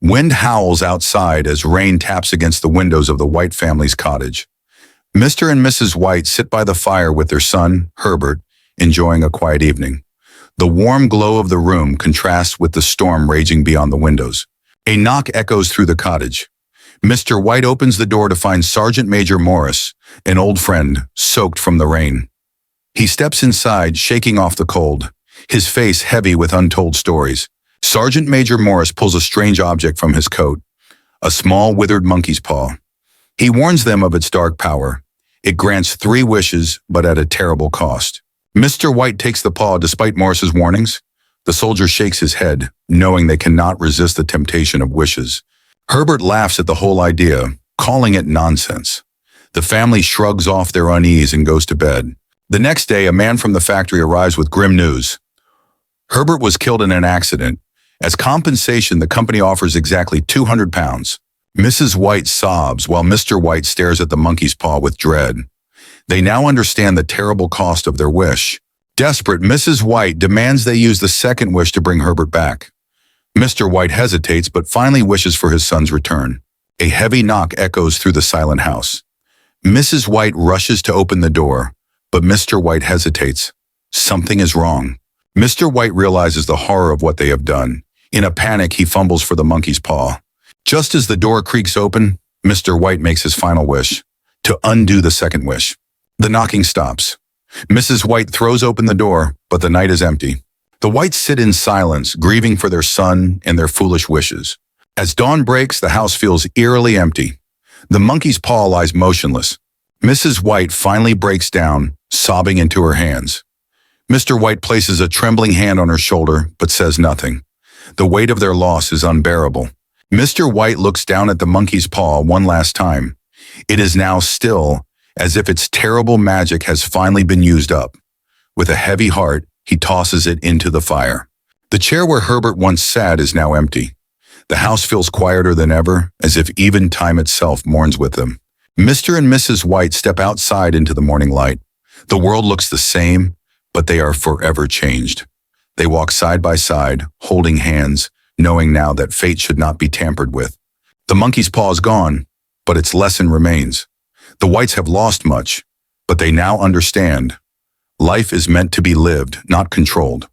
Wind howls outside as rain taps against the windows of the White family's cottage. Mr. and Mrs. White sit by the fire with their son, Herbert, enjoying a quiet evening. The warm glow of the room contrasts with the storm raging beyond the windows. A knock echoes through the cottage. Mr. White opens the door to find Sergeant Major Morris, an old friend, soaked from the rain. He steps inside, shaking off the cold, his face heavy with untold stories. Sergeant Major Morris pulls a strange object from his coat, a small withered monkey's paw. He warns them of its dark power. It grants 3 wishes, but at a terrible cost. Mr. White takes the paw despite Morris's warnings. The soldier shakes his head, knowing they cannot resist the temptation of wishes. Herbert laughs at the whole idea, calling it nonsense. The family shrugs off their unease and goes to bed. The next day, a man from the factory arrives with grim news. Herbert was killed in an accident. As compensation, the company offers exactly £200. Mrs. White sobs while Mr. White stares at the monkey's paw with dread. They now understand the terrible cost of their wish. Desperate, Mrs. White demands they use the second wish to bring Herbert back. Mr. White hesitates but finally wishes for his son's return. A heavy knock echoes through the silent house. Mrs. White rushes to open the door, but Mr. White hesitates. Something is wrong. Mr. White realizes the horror of what they have done. In a panic, he fumbles for the monkey's paw. Just as the door creaks open, Mr. White makes his final wish, to undo the second wish. The knocking stops. Mrs. White throws open the door, but the night is empty. The Whites sit in silence, grieving for their son and their foolish wishes. As dawn breaks, the house feels eerily empty. The monkey's paw lies motionless. Mrs. White finally breaks down, sobbing into her hands. Mr. White places a trembling hand on her shoulder, but says nothing. The weight of their loss is unbearable. Mr. White looks down at the monkey's paw one last time. It is now still, as if its terrible magic has finally been used up. With a heavy heart, he tosses it into the fire. The chair where Herbert once sat is now empty. The house feels quieter than ever, as if even time itself mourns with them. Mr. and Mrs. White step outside into the morning light. The world looks the same, but they are forever changed. They walk side by side, holding hands, knowing now that fate should not be tampered with. The monkey's paw is gone, but its lesson remains. The Whites have lost much, but they now understand. Life is meant to be lived, not controlled.